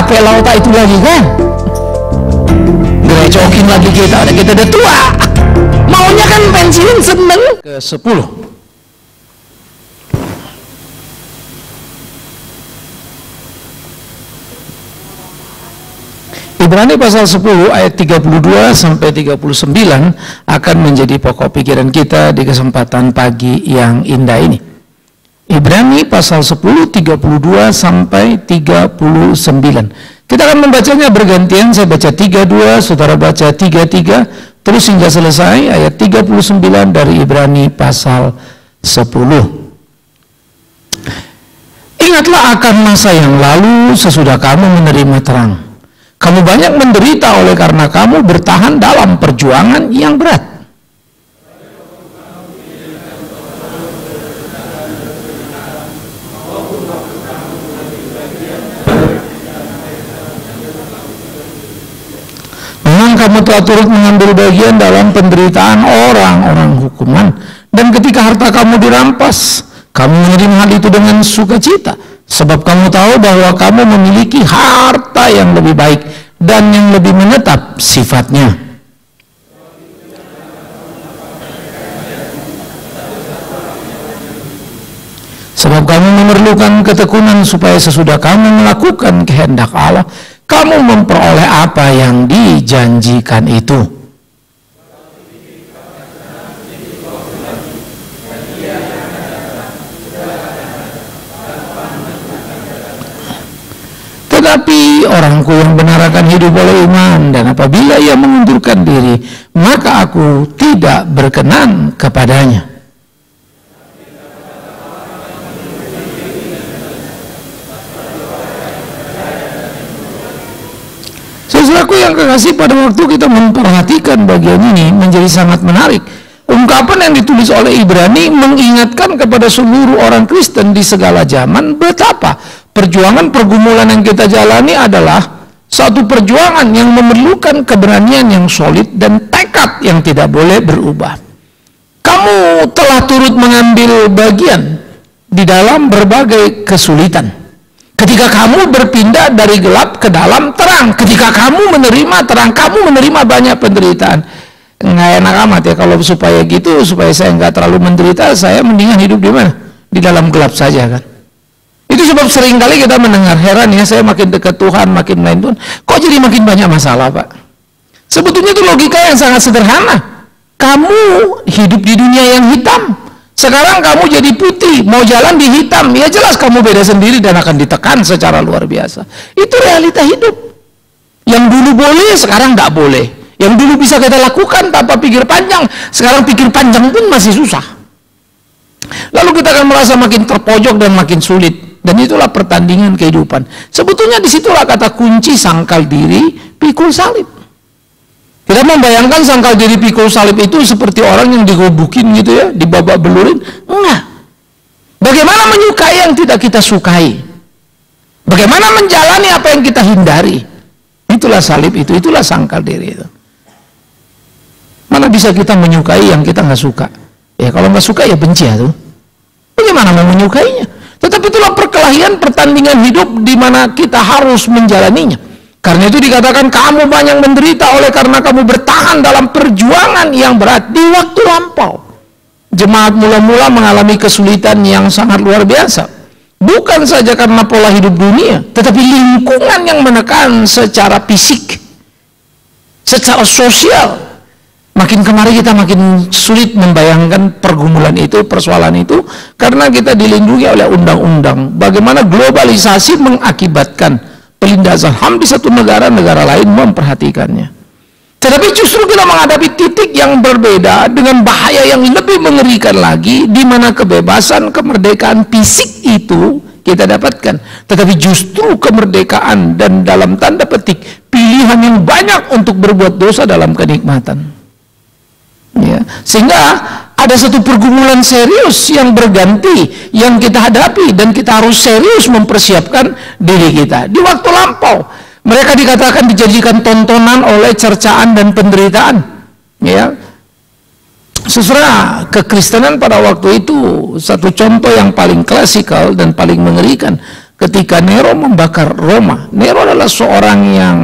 capek lauta itu lagi kan, gerecokin lagi kita udah tua, maunya kan pensiun seneng. Ke 10 Ibrani pasal 10 ayat 32 sampai 39 akan menjadi pokok pikiran kita di kesempatan pagi yang indah ini. Ibrani pasal 10 32 sampai 39. Kita akan membacanya bergantian, saya baca 32, saudara baca 33, terus hingga selesai ayat 39 dari Ibrani pasal 10. Ingatlah akan masa yang lalu sesudah kamu menerima terang. Kamu banyak menderita oleh karena kamu bertahan dalam perjuangan yang berat. Memang kamu telah turut mengambil bagian dalam penderitaan orang-orang hukuman. Dan ketika harta kamu dirampas, kamu menerima hal itu dengan sukacita. Sebab kamu tahu bahwa kamu memiliki harta yang lebih baik dan yang lebih menetap sifatnya. Sebab kamu memerlukan ketekunan supaya sesudah kamu melakukan kehendak Allah, kamu memperoleh apa yang dijanjikan itu. Tetapi orangku yang benar akan hidup oleh iman, dan apabila ia mengundurkan diri, maka aku tidak berkenan kepadanya. Saudaraku yang kekasih, pada waktu kita memperhatikan bagian ini menjadi sangat menarik. Ungkapan yang ditulis oleh Ibrani mengingatkan kepada seluruh orang Kristen di segala zaman betapa perjuangan pergumulan yang kita jalani adalah satu perjuangan yang memerlukan keberanian yang solid dan tekad yang tidak boleh berubah. Kamu telah turut mengambil bagian di dalam berbagai kesulitan. Ketika kamu berpindah dari gelap ke dalam terang, ketika kamu menerima terang, kamu menerima banyak penderitaan. Nggak enak amat ya kalau supaya gitu, supaya saya nggak terlalu menderita, saya mendingan hidup di mana? Di dalam gelap saja kan. Itu sebab seringkali kita mendengar, heran ya, saya makin dekat Tuhan, makin main Tuhan, kok jadi makin banyak masalah Pak? Sebetulnya itu logika yang sangat sederhana. Kamu hidup di dunia yang hitam, sekarang kamu jadi putih, mau jalan di hitam, ya jelas kamu beda sendiri dan akan ditekan secara luar biasa. Itu realita hidup. Yang dulu boleh, sekarang nggak boleh. Yang dulu bisa kita lakukan tanpa pikir panjang, sekarang pikir panjang pun masih susah. Lalu kita akan merasa makin terpojok dan makin sulit. Dan itulah pertandingan kehidupan. Sebetulnya disitulah kata kunci sangkal diri, pikul salib. Kita membayangkan sangkal diri pikul salib itu seperti orang yang digobukin gitu ya, dibabak belurin. Enggak. Bagaimana menyukai yang tidak kita sukai? Bagaimana menjalani apa yang kita hindari? Itulah salib itu, itulah sangkal diri itu. Mana bisa kita menyukai yang kita nggak suka? Ya kalau nggak suka ya benci ya tuh. Bagaimana mau menyukainya? Tetapi itulah perkelahian pertandingan hidup di mana kita harus menjalaninya. Karena itu dikatakan kamu banyak menderita oleh karena kamu bertahan dalam perjuangan yang berat di waktu lampau. Jemaat mula-mula mengalami kesulitan yang sangat luar biasa. Bukan saja karena pola hidup dunia, tetapi lingkungan yang menekan secara fisik, secara sosial. Makin kemari kita makin sulit membayangkan pergumulan itu, persoalan itu, karena kita dilindungi oleh undang-undang. Bagaimana globalisasi mengakibatkan pelindasan HAM di satu negara, negara lain memperhatikannya. Tetapi justru kita menghadapi titik yang berbeda dengan bahaya yang lebih mengerikan lagi, di mana kebebasan, kemerdekaan fisik itu kita dapatkan, tetapi justru kemerdekaan dan dalam tanda petik pilihan yang banyak untuk berbuat dosa dalam kenikmatan. Ya, sehingga ada satu pergumulan serius yang berganti yang kita hadapi, dan kita harus serius mempersiapkan diri kita. Di waktu lampau mereka dikatakan dijadikan tontonan oleh cercaan dan penderitaan. Ya, saudara, kekristenan pada waktu itu satu contoh yang paling klasikal dan paling mengerikan, ketika Nero membakar Roma. Nero adalah seorang yang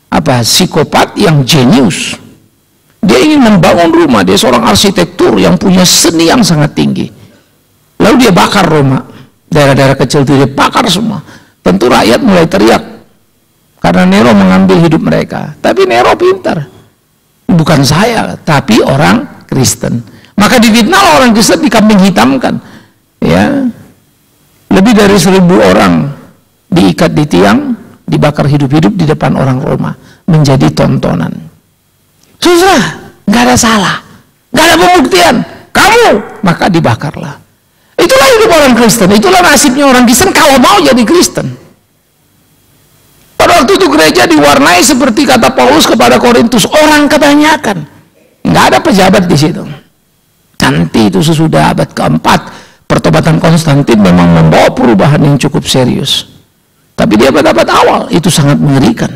psikopat, yang jenius. Dia ingin membangun rumah, dia seorang arsitektur yang punya seni yang sangat tinggi. Lalu dia bakar Roma, daerah-daerah kecil itu dia bakar semua. Tentu rakyat mulai teriak karena Nero mengambil hidup mereka. Tapi Nero pintar, bukan saya, tapi orang Kristen. Maka difitnah orang Kristen, dikambing hitamkan, ya. Lebih dari 1.000 orang diikat di tiang, dibakar hidup-hidup di depan orang Roma, menjadi tontonan. Susah, nggak ada salah, nggak ada pembuktian, kamu, maka dibakarlah. Itulah hidup orang Kristen, itulah nasibnya orang Kristen kalau mau jadi Kristen. Pada waktu itu gereja diwarnai seperti kata Paulus kepada Korintus, orang kebanyakan, nggak ada pejabat di situ. Nanti itu sesudah abad keempat, pertobatan Konstantin memang membawa perubahan yang cukup serius. Tapi di abad-abad awal itu sangat mengerikan.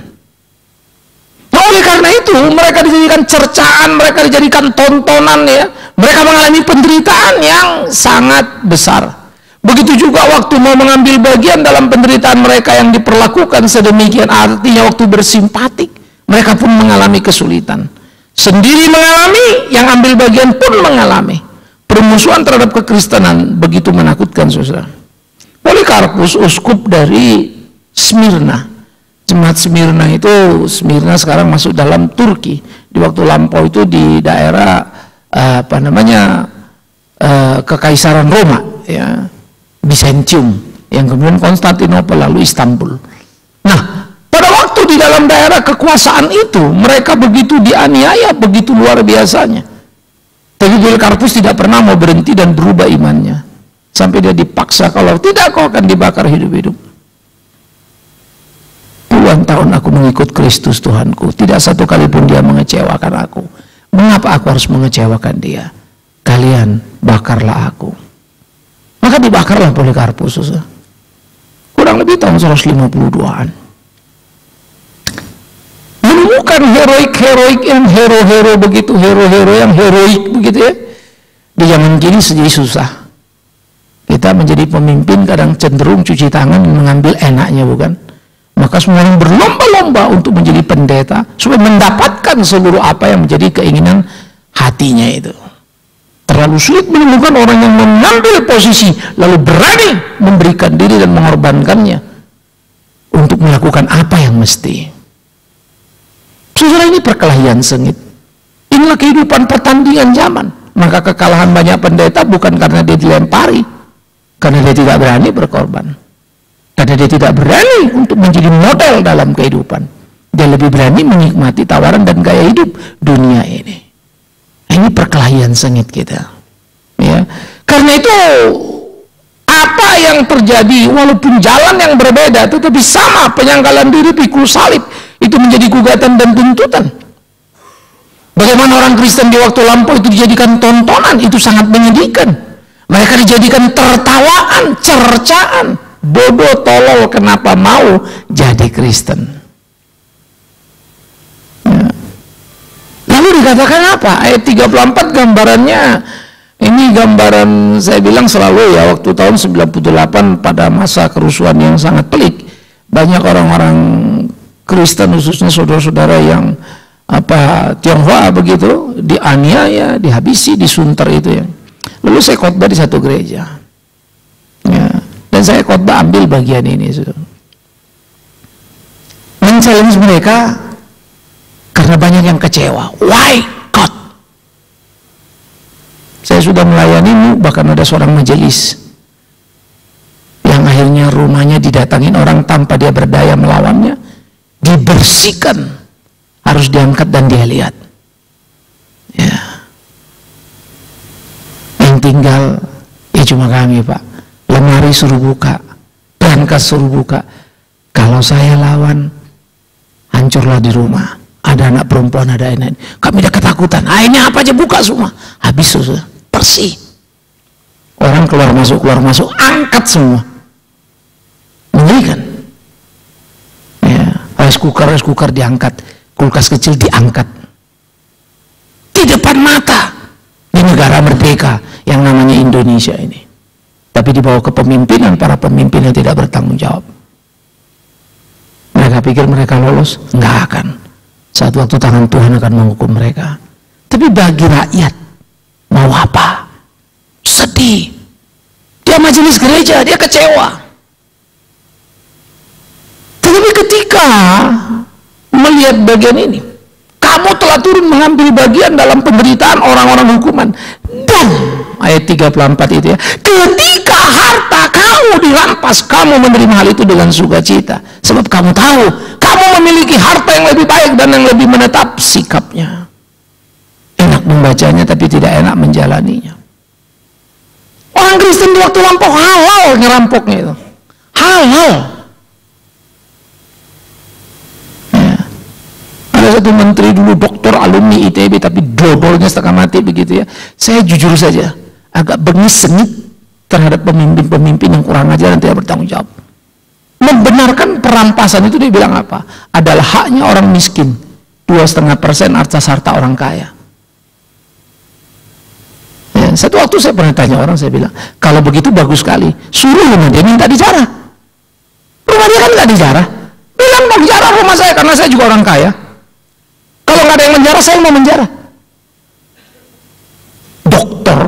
Nah, oleh karena itu mereka dijadikan cercaan, mereka dijadikan tontonan, ya. Mereka mengalami penderitaan yang sangat besar. Begitu juga waktu mau mengambil bagian dalam penderitaan mereka yang diperlakukan sedemikian, artinya waktu bersimpatik, mereka pun mengalami kesulitan. Sendiri mengalami, yang ambil bagian pun mengalami. Permusuhan terhadap kekristenan begitu menakutkan, saudara. Polikarpus, uskup dari Smyrna, jemaat Smyrna itu, Smyrna sekarang masuk dalam Turki. Di waktu lampau itu di daerah Kekaisaran Roma, ya, Bizantium, yang kemudian Konstantinopel, lalu Istanbul. Nah, pada waktu di dalam daerah kekuasaan itu, mereka begitu dianiaya, begitu luar biasanya. Tapi Polikarpus tidak pernah mau berhenti dan berubah imannya, sampai dia dipaksa, kalau tidak kau akan dibakar hidup-hidup. Puluhan tahun aku mengikut Kristus Tuhanku, tidak satu kali pun dia mengecewakan aku. Mengapa aku harus mengecewakan dia? Kalian bakarlah aku. Maka dibakarlah Polikarpus, kurang lebih tahun 152-an. Menemukan heroik yang hero-hero begitu, hero-hero yang heroik begitu, ya. Di zaman kini jadi susah. Kita menjadi pemimpin kadang cenderung cuci tangan, mengambil enaknya, bukan? Maka semua orang berlomba-lomba untuk menjadi pendeta supaya mendapatkan seluruh apa yang menjadi keinginan hatinya itu. Terlalu sulit menemukan orang yang mengambil posisi lalu berani memberikan diri dan mengorbankannya untuk melakukan apa yang mesti. Saudara, ini perkelahian sengit. Inilah kehidupan pertandingan zaman. Maka kekalahan banyak pendeta bukan karena dia dilempari, karena dia tidak berani berkorban. Karena dia tidak berani untuk menjadi model dalam kehidupan. Dia lebih berani menikmati tawaran dan gaya hidup dunia ini. Ini perkelahian sengit kita. Ya. Karena itu, apa yang terjadi, walaupun jalan yang berbeda, tetapi sama, penyangkalan diri, pikul salib, itu menjadi gugatan dan tuntutan. Bagaimana orang Kristen di waktu lampau itu dijadikan tontonan, itu sangat menyedihkan. Mereka dijadikan tertawaan, cercaan. Bodoh, tolol, kenapa mau jadi Kristen? Ya. Lalu dikatakan apa? Ayat 34 gambarannya, ini gambaran saya bilang selalu, ya, waktu tahun 98 pada masa kerusuhan yang sangat pelik, banyak orang-orang Kristen, khususnya saudara-saudara yang Tionghoa begitu, dianiaya, dihabisi, disunter itu, ya. Lalu saya khotbah di satu gereja, ya. Dan saya khotbah ambil bagian ini, men-challenge mereka karena banyak yang kecewa. Why God? Saya sudah melayani, bahkan ada seorang majelis yang akhirnya rumahnya didatangin orang tanpa dia berdaya melawannya, dibersihkan, harus diangkat dan dia lihat. Ya. Yang tinggal ya cuma kami, Pak. Lemari suruh buka, berangkas suruh buka. Kalau saya lawan, hancurlah di rumah. Ada anak perempuan, ada anak. Kami udah ketakutan. Akhirnya apa aja buka semua. Habis sudah bersih. Orang keluar masuk, angkat semua. Mengerikan. Ya, rice cooker diangkat, kulkas kecil diangkat. Di depan mata di negara merdeka yang namanya Indonesia ini. Tapi di bawah kepemimpinan para pemimpin yang tidak bertanggung jawab. Mereka pikir mereka lolos, nggak akan. Saat waktu tangan Tuhan akan menghukum mereka. Tapi bagi rakyat, mau apa? Sedih. Dia majelis gereja, dia kecewa. Tetapi ketika melihat bagian ini, kamu telah turun mengambil bagian dalam penderitaan orang-orang hukuman. Dan ayat 34 itu ya, ketika harta kamu dirampas, kamu menerima hal itu dengan sukacita, sebab kamu tahu kamu memiliki harta yang lebih baik dan yang lebih menetap. Sikapnya enak membacanya tapi tidak enak menjalaninya. Orang Kristen di waktu lampau halal ngerampoknya itu, halal. Ada satu menteri dulu, doktor alumni ITB, tapi dodolnya setengah mati begitu ya. Saya jujur saja agak bengis-sengit terhadap pemimpin-pemimpin yang kurang ajar dan tidak bertanggung jawab. Membenarkan perampasan itu, dia bilang apa? Adalah haknya orang miskin, 2,5% atas harta orang kaya. Ya, satu waktu saya pernah tanya orang, saya bilang, kalau begitu bagus sekali, suruh rumah dia minta dijarah. Rumah dia kan nggak dijarah. Bilang mau dijarah rumah saya karena saya juga orang kaya. Kalau nggak ada yang menjara, saya mau menjara. Dokter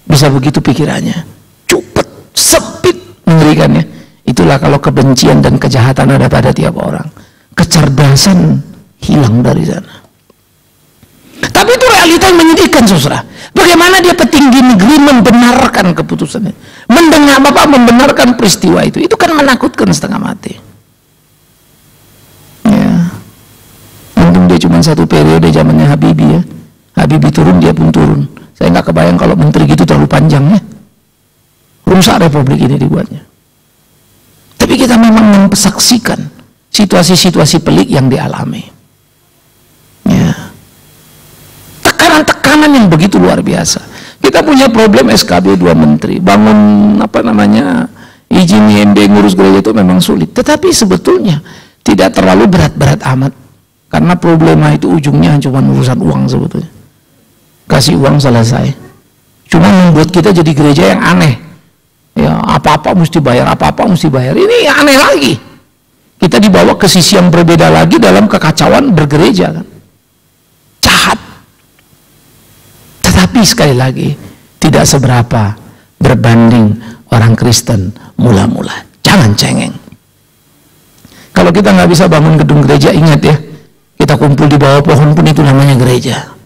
bisa begitu pikirannya, cupet, sempit, mengerikannya. Itulah kalau kebencian dan kejahatan ada pada tiap orang, kecerdasan hilang dari sana. Tapi itu realita yang menyedihkan, saudara. Bagaimana dia petinggi negeri membenarkan keputusannya, membenarkan peristiwa itu kan menakutkan setengah mati. Dia cuma satu periode zamannya Habibie ya. Habibie turun, dia pun turun. Saya nggak kebayang kalau menteri gitu terlalu panjang ya. Rusak republik ini dibuatnya. Tapi kita memang mempersaksikan situasi-situasi pelik yang dialami. Ya. Tekanan-tekanan yang begitu luar biasa. Kita punya problem SKB 2 menteri. Bangun izin IMB ngurus gereja itu memang sulit. Tetapi sebetulnya tidak terlalu berat-berat amat. Karena problema itu ujungnya cuma urusan uang sebetulnya. Kasih uang selesai. Cuma membuat kita jadi gereja yang aneh. Ya, apa-apa mesti bayar, apa-apa mesti bayar. Ini aneh lagi. Kita dibawa ke sisi yang berbeda lagi dalam kekacauan bergereja kan. Jahat. Tetapi sekali lagi tidak seberapa berbanding orang Kristen mula-mula. Jangan cengeng. Kalau kita nggak bisa bangun gedung gereja, ingat ya, kita kumpul di bawah pohon pun itu namanya gereja.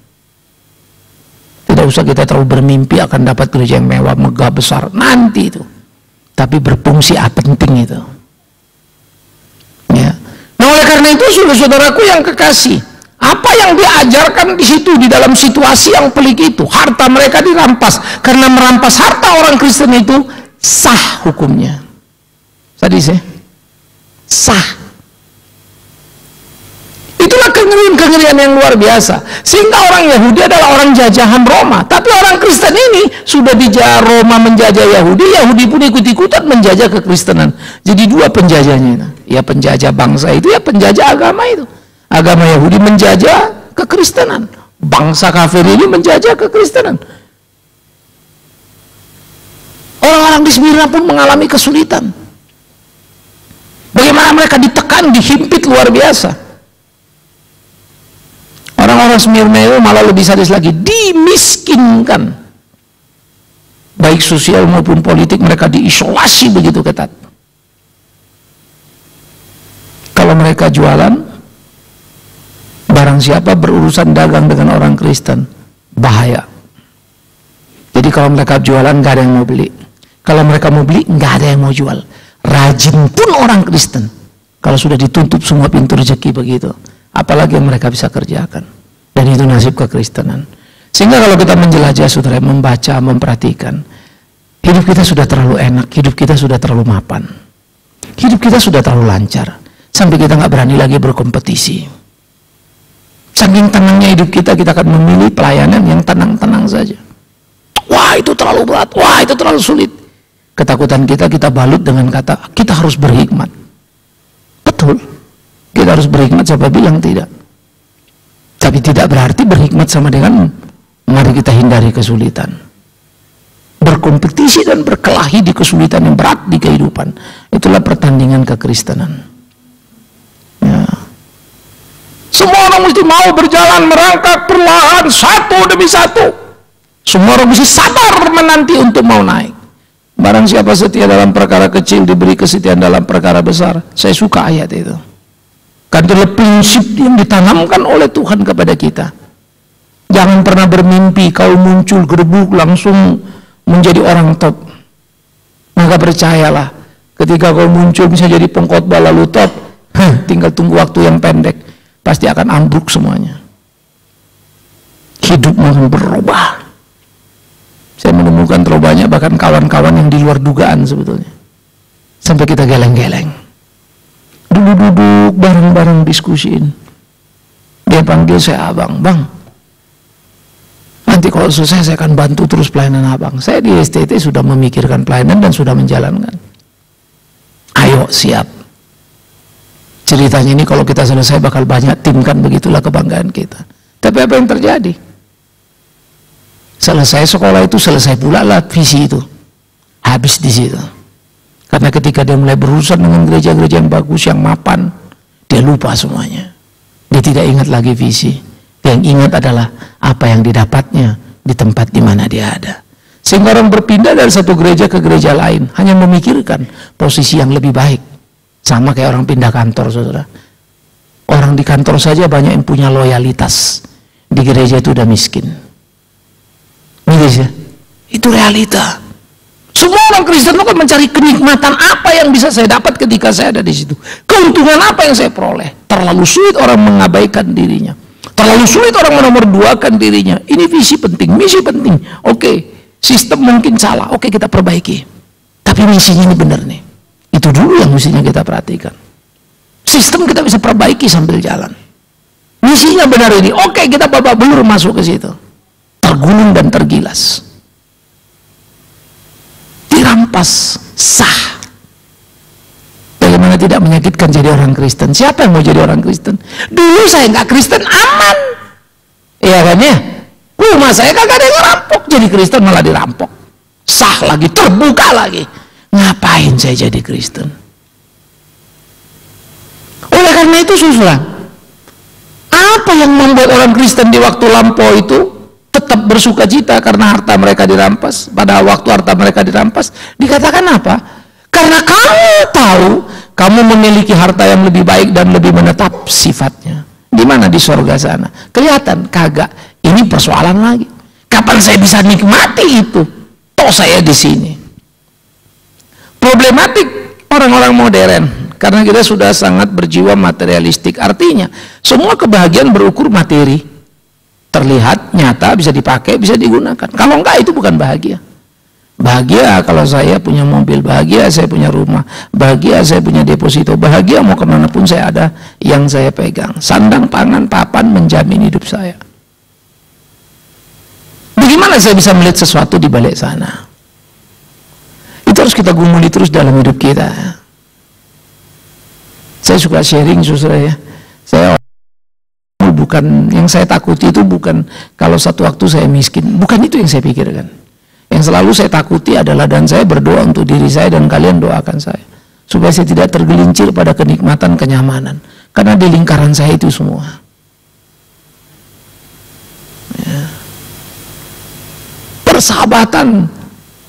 Tidak usah kita terlalu bermimpi akan dapat gereja yang mewah, megah, besar. Nanti itu. Tapi berfungsi penting itu. Ya. Nah oleh karena itu saudara-saudaraku yang kekasih, apa yang diajarkan di situ di dalam situasi yang pelik itu, harta mereka dirampas. Karena merampas harta orang Kristen itu sah hukumnya. Tadi saya sah. Itulah kengerian yang luar biasa. Sehingga orang Yahudi adalah orang jajahan Roma. Tapi orang Kristen ini sudah dijajah Roma menjajah Yahudi, Yahudi pun ikut-ikutan menjajah kekristenan. Jadi dua penjajahnya. Ya penjajah bangsa itu, ya penjajah agama itu. Agama Yahudi menjajah kekristenan. Bangsa kafir ini menjajah kekristenan. Orang-orang di Smyrna pun mengalami kesulitan. Bagaimana mereka ditekan, dihimpit luar biasa. Orang-orang Smyrna itu malah lebih sadis lagi, dimiskinkan. Baik sosial maupun politik, mereka diisolasi begitu ketat. Kalau mereka jualan, barang siapa berurusan dagang dengan orang Kristen, bahaya. Jadi kalau mereka jualan, nggak ada yang mau beli. Kalau mereka mau beli, nggak ada yang mau jual. Rajin pun orang Kristen. Kalau sudah ditutup semua pintu rezeki begitu, apalagi yang mereka bisa kerjakan. Dan itu nasib kekristenan. Sehingga kalau kita menjelajah, saudara, membaca, memperhatikan, hidup kita sudah terlalu enak, hidup kita sudah terlalu mapan, hidup kita sudah terlalu lancar, sampai kita nggak berani lagi berkompetisi. Saking tenangnya hidup kita, kita akan memilih pelayanan yang tenang-tenang saja. Wah itu terlalu berat, wah itu terlalu sulit. Ketakutan kita balut dengan kata, kita harus berhikmat. Betul, kita harus berhikmat, siapa bilang tidak? Tapi tidak berarti berhikmat sama dengan mari kita hindari kesulitan. berkompetisi dan berkelahi di kesulitan yang berat di kehidupan. Itulah pertandingan kekristenan. Ya. Semua orang mesti mau berjalan merangkak perlahan satu demi satu. Semua orang mesti sabar menanti untuk mau naik. Barang siapa setia dalam perkara kecil diberi kesetiaan dalam perkara besar. Saya suka ayat itu. Karena itulah prinsip yang ditanamkan oleh Tuhan kepada kita. Jangan pernah bermimpi kau muncul gedebuk langsung menjadi orang top. Maka percayalah, ketika kau muncul bisa jadi pengkhotbah lalu top, tinggal tunggu waktu yang pendek, pasti akan ambruk semuanya. Hidup akan berubah. Saya menemukan terubahnya bahkan kawan-kawan yang di luar dugaan sebetulnya. Sampai kita geleng-geleng. Duduk-duduk bareng-bareng diskusiin. Dia panggil saya abang, bang. Nanti kalau selesai saya akan bantu terus pelayanan abang. Saya di STT sudah memikirkan pelayanan dan sudah menjalankan. Ayo siap. Ceritanya ini kalau kita selesai bakal banyak tim, kan begitulah kebanggaan kita. Tapi apa yang terjadi? Selesai sekolah itu selesai pula lah visi itu. Habis di situ. Karena ketika dia mulai berurusan dengan gereja-gereja yang bagus, yang mapan, dia lupa semuanya. Dia tidak ingat lagi visi. Yang ingat adalah apa yang didapatnya di tempat di mana dia ada. Sehingga orang berpindah dari satu gereja ke gereja lain hanya memikirkan posisi yang lebih baik. Sama kayak orang pindah kantor, saudara. Orang di kantor saja banyak yang punya loyalitas. Di gereja itu udah miskin. Ya? Itu realita. Semua orang Kristen itu kan mencari kenikmatan apa yang bisa saya dapat ketika saya ada di situ. Keuntungan apa yang saya peroleh. Terlalu sulit orang mengabaikan dirinya. Terlalu sulit orang menomorduakan dirinya. Ini visi penting, misi penting. Oke, sistem mungkin salah. Oke, kita perbaiki. Tapi misinya ini benar nih. Itu dulu yang mestinya kita perhatikan. Sistem kita bisa perbaiki sambil jalan. Misinya benar ini. Oke, kita babak belur masuk ke situ. Tergulung dan tergilas. Dirampas sah. Bagaimana tidak menyakitkan jadi orang Kristen? Siapa yang mau jadi orang Kristen? Dulu saya nggak Kristen, aman. Iya kan ya? Rumah saya kagak ada yang ngerampok, jadi Kristen malah dirampok. Sah lagi, terbuka lagi. Ngapain saya jadi Kristen? Oleh karena itu saudara, apa yang membuat orang Kristen di waktu lampau itu tetap bersuka cita karena harta mereka dirampas? Pada waktu harta mereka dirampas, dikatakan apa? Karena kamu tahu kamu memiliki harta yang lebih baik dan lebih menetap sifatnya. Di mana? Di sorga sana. Kelihatan? Kagak. Ini persoalan lagi. Kapan saya bisa nikmati itu? Toh saya di sini. Problematik orang-orang modern karena kita sudah sangat berjiwa materialistik. Artinya semua kebahagiaan berukur materi. Terlihat, nyata, bisa dipakai, bisa digunakan. Kalau enggak itu bukan bahagia. Bahagia kalau saya punya mobil, bahagia saya punya rumah, bahagia saya punya deposito, bahagia mau kemanapun saya ada yang saya pegang. Sandang, pangan, papan menjamin hidup saya. Bagaimana saya bisa melihat sesuatu di balik sana? Itu harus kita gumuli terus dalam hidup kita. Saya suka sharing, saudara ya. Saya bukan, yang saya takuti itu bukan kalau satu waktu saya miskin. Bukan itu yang saya pikirkan. Yang selalu saya takuti adalah, dan saya berdoa untuk diri saya dan kalian doakan saya, supaya saya tidak tergelincir pada kenikmatan, kenyamanan. Karena di lingkaran saya itu semua. Ya. Persahabatan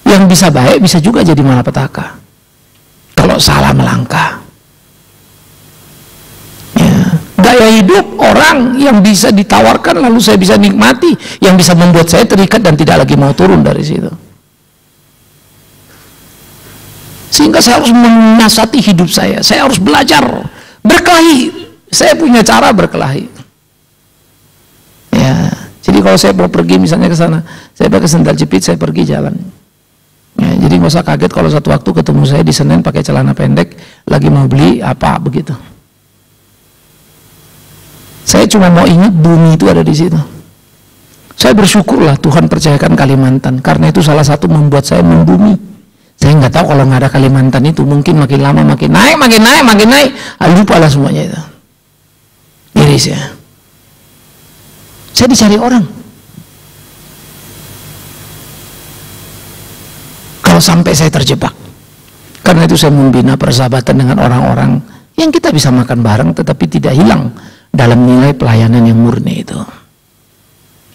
yang bisa baik bisa juga jadi malapetaka kalau salah melangkah. Ya. Gaya hidup orang yang bisa ditawarkan lalu saya bisa nikmati, yang bisa membuat saya terikat dan tidak lagi mau turun dari situ. Sehingga saya harus menyiasati hidup saya harus belajar berkelahi. Saya punya cara berkelahi. Ya, jadi kalau saya mau pergi misalnya ke sana, saya pakai sandal jepit, saya pergi jalan. Ya, jadi nggak usah kaget kalau satu waktu ketemu saya di Senen pakai celana pendek, lagi mau beli apa begitu. Saya cuma mau ingat bumi itu ada di situ. Saya bersyukurlah Tuhan percayakan Kalimantan, karena itu salah satu membuat saya membumi. Saya nggak tahu kalau nggak ada Kalimantan itu mungkin makin lama makin naik, lupa lah semuanya itu. Iris ya. Saya dicari orang. sampai saya terjebak. Karena itu saya membina persahabatan dengan orang-orang yang kita bisa makan bareng tetapi tidak hilang dalam nilai pelayanan yang murni itu.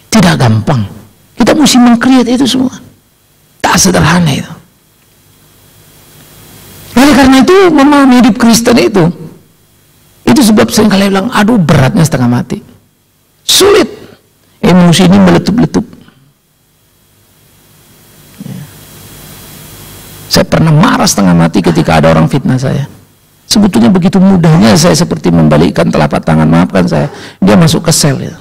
Tidak gampang. Kita mesti meng-create itu semua. Tak sederhana itu. Oleh karena itu memahami hidup Kristen itu sebab seringkali bilang, aduh beratnya setengah mati. Sulit. Emosi ini meletup-letup. Saya pernah marah setengah mati ketika ada orang fitnah saya. Sebetulnya begitu mudahnya saya seperti membalikkan telapak tangan, maafkan saya, dia masuk ke sel ya.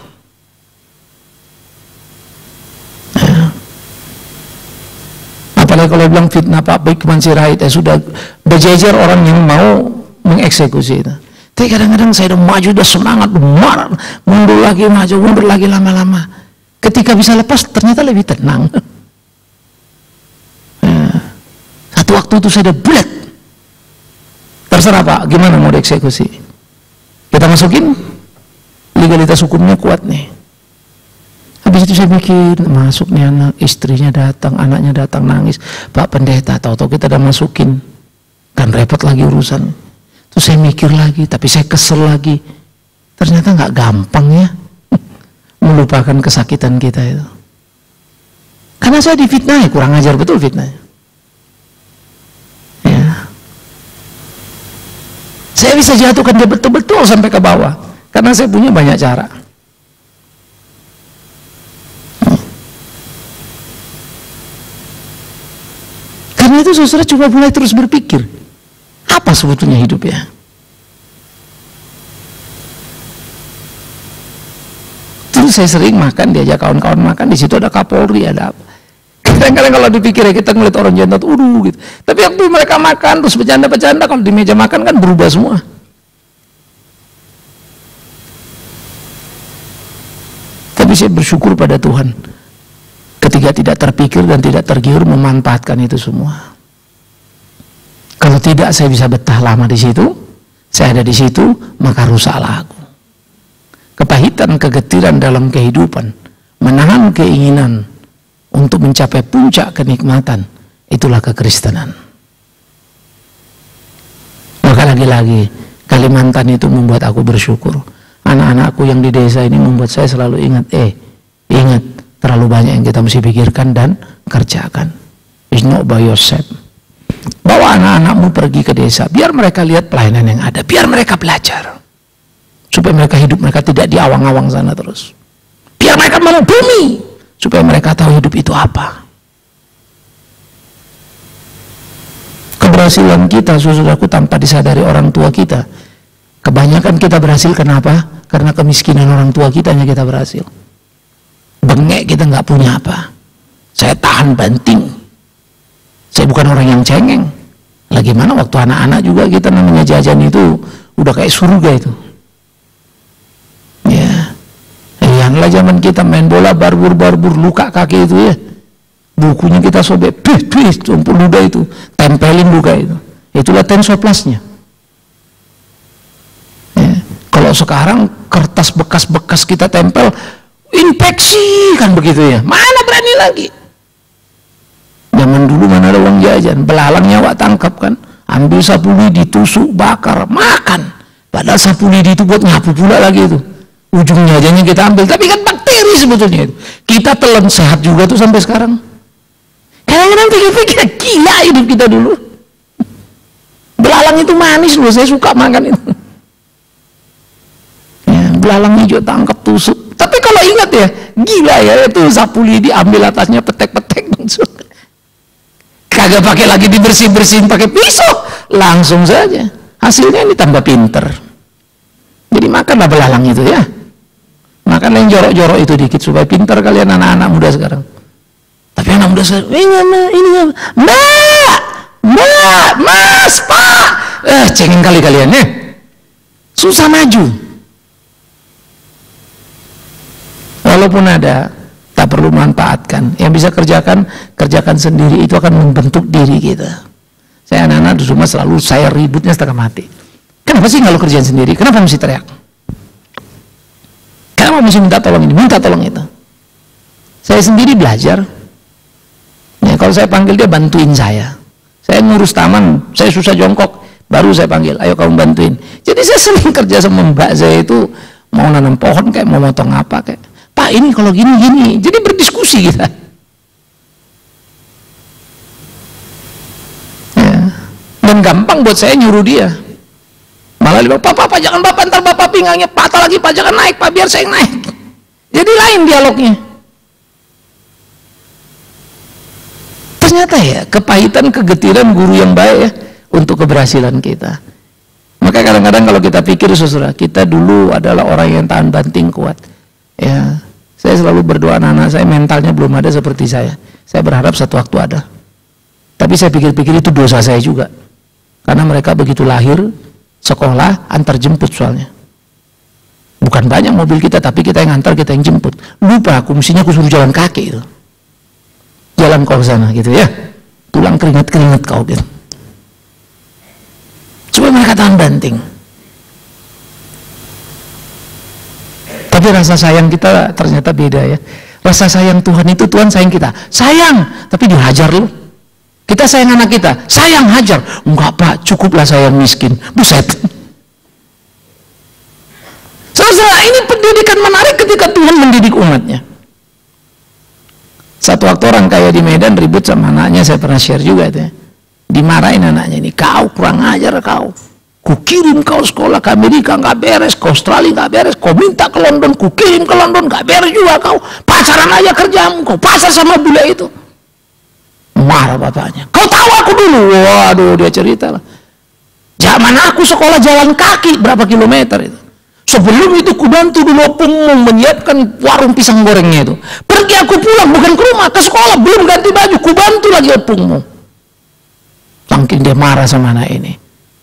Apalagi kalau bilang fitnah Pak Baikman Sirait, sudah berjejer orang yang mau mengeksekusi itu. Tapi kadang-kadang saya udah maju, udah semangat, marah, mundur lagi maju, mundur lagi lama-lama. Ketika bisa lepas ternyata lebih tenang. Satu waktu itu saya udah bulat. Terserah Pak, gimana mau dieksekusi? Kita masukin, legalitas hukumnya kuat nih. Habis itu saya mikir, masuk nih anak, istrinya datang, anaknya datang nangis. Pak pendeta, tahu-tahu kita udah masukin. Kan repot lagi urusan. Terus saya mikir lagi, tapi saya kesel lagi. Ternyata nggak gampang ya melupakan kesakitan kita itu. Karena saya difitnah, kurang ajar betul fitnahnya. Saya bisa jatuhkan dia betul-betul sampai ke bawah karena saya punya banyak cara. Karena itu saudara coba mulai terus berpikir, apa sebetulnya hidup ya? Terus saya sering makan, diajak kawan-kawan makan, di situ ada Kapolri, ada apa. Kadang-kadang kalau dipikir ya kita ngeliat orang jantan, gitu. Tapi waktu mereka makan terus bercanda-bercanda, kalau di meja makan kan berubah semua. Tapi saya bersyukur pada Tuhan ketika tidak terpikir dan tidak tergiur memanfaatkan itu semua. Kalau tidak saya bisa betah lama di situ, saya ada di situ, maka rusaklah aku. Kepahitan, kegetiran dalam kehidupan, menahan keinginan untuk mencapai puncak kenikmatan, itulah kekristenan. Maka lagi-lagi Kalimantan itu membuat aku bersyukur. Anak-anakku yang di desa ini membuat saya selalu ingat, ingat terlalu banyak yang kita mesti pikirkan dan kerjakan. It's not by yourself. Bawa anak-anakmu pergi ke desa, biar mereka lihat pelayanan yang ada, biar mereka belajar, supaya mereka hidup mereka tidak di awang-awang sana terus. Biar mereka mau bumi, supaya mereka tahu hidup itu apa. Keberhasilan kita, saudaraku, tanpa disadari orang tua kita. Kebanyakan kita berhasil kenapa? Karena kemiskinan orang tua kita hanya kita berhasil. Bengek kita nggak punya apa. Saya tahan banting. Saya bukan orang yang cengeng. Lagi mana waktu anak-anak juga kita namanya jajan itu udah kayak surga itu. Ya. Janganlah zaman kita main bola barbur-barbur luka kaki itu ya. Bukunya kita sobek, tumpul ludah itu, tempelin luka itu. Itulah tensoplasnya. Ya. Kalau sekarang kertas bekas-bekas kita tempel, infeksi kan begitu ya. Mana berani lagi? Zaman dulu mana ada uang jajan, belalang nyawa tangkap kan. Ambil sapu lidi, tusuk, bakar, makan. Padahal sapu lidi itu buat nyapu pula lagi itu. Ujung jajannya kita ambil, tapi kan bakteri sebetulnya itu. Kita telan sehat juga tuh sampai sekarang. Kadang-kadang pikir-pikir gila hidup kita dulu. Belalang itu manis loh, saya suka makan itu. Ya, belalang hijau tangkap tusuk. Tapi kalau ingat ya, gila ya itu sapu lidi ambil atasnya petek-petek langsung. Kagak pakai lagi dibersih-bersihin pakai pisau, langsung saja. Hasilnya ini tambah pinter. Jadi makanlah belalang itu ya. Makan yang jorok-jorok itu dikit supaya pintar kalian anak-anak muda sekarang. Tapi anak muda sekarang, ini Mbak, Mas, Pak. Cengeng kali kalian ya. Susah maju. Walaupun ada, tak perlu manfaatkan. Yang bisa kerjakan sendiri, itu akan membentuk diri kita. Saya anak-anak di rumah selalu saya ributnya setengah mati. Kenapa sih kalau kerjaan sendiri? Kenapa mesti teriak? Kenapa mesti minta tolong ini, minta tolong itu? Saya sendiri belajar. Ya, kalau saya panggil dia bantuin saya ngurus taman, saya susah jongkok, baru saya panggil, ayo kamu bantuin. Jadi saya sering kerja sama mbak saya itu, mau nanam pohon kayak mau motong apa kayak, Pak ini kalau gini, jadi berdiskusi kita. Ya. Dan gampang buat saya nyuruh dia. Malah dia bilang, Pak jangan Bapak, ntar Bapak pinggangnya patah lagi, Pak jangan naik Pak, biar saya naik. Jadi lain dialognya. Ternyata ya, kepahitan, kegetiran guru yang baik ya, untuk keberhasilan kita. Maka kadang-kadang kalau kita pikir, saudara, kita dulu adalah orang yang tahan banting kuat. Ya, saya selalu berdoa anak-anak saya mentalnya belum ada seperti saya. Saya berharap satu waktu ada. Tapi saya pikir-pikir itu dosa saya juga. Karena mereka begitu lahir, sekolah, antar jemput soalnya. Bukan banyak mobil kita, tapi kita yang antar, kita yang jemput. Lupa aku, mestinya aku suruh jalan kaki itu. Jalan kau ke sana gitu ya, tulang keringat kau gitu, supaya mereka tahan banting. Tapi rasa sayang kita ternyata beda ya. Rasa sayang Tuhan itu, Tuhan sayang kita, sayang, tapi dihajar loh. Kita sayang anak kita, sayang hajar, enggak Pak, cukuplah sayang miskin, buset. Saudara, ini pendidikan menarik ketika Tuhan mendidik umatnya. Satu waktu orang kaya di Medan ribut sama anaknya, saya pernah share juga itu ya. Dimarahin anaknya ini, kau kurang ajar kau. Kukirim kau sekolah ke Amerika nggak beres, ke Australia nggak beres, kau minta ke London, kukirim ke London nggak beres juga kau. Pacaran aja kerjamu, kau pasar sama bule itu. Marah bapaknya. Kau tahu aku dulu, waduh dia cerita lah. Zaman aku sekolah jalan kaki berapa kilometer itu. Sebelum itu kubantu dulu opungmu menyiapkan warung pisang gorengnya itu. Pergi aku pulang, bukan ke rumah, ke sekolah, belum ganti baju, kubantu lagi opungmu. Saking dia marah sama anak ini.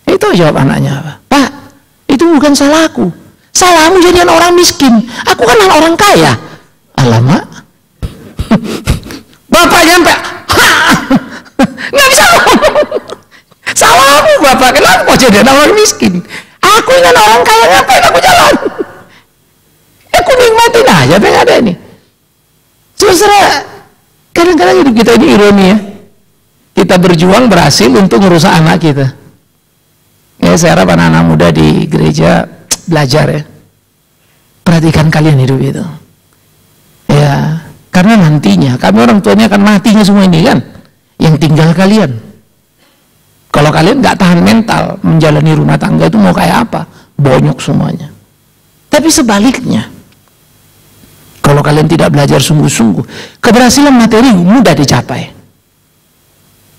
Itu jawab anaknya apa? Pak, itu bukan salahku. Salahmu jadian orang miskin. Aku kan orang kaya. Alamak. Bapak nyampe, nggak bisa ngomong. Salahmu Bapak, kenapa kok jadian orang miskin? Aku ingin orang kaya, ngapain aku jalan? Aku nikmatin aja apa yang ada ini. Saudara, kadang-kadang hidup kita ini ironi ya. Kita berjuang berhasil untuk merusak anak kita. Ya, saya harap anak-anak muda di gereja belajar ya. Perhatikan kalian hidup itu. Ya, karena nantinya kami orang tuanya akan matinya semua ini kan. Yang tinggal kalian. Kalau kalian nggak tahan mental menjalani rumah tangga itu mau kayak apa? Bonyok semuanya. Tapi sebaliknya, kalau kalian tidak belajar sungguh-sungguh, keberhasilan materi mudah dicapai.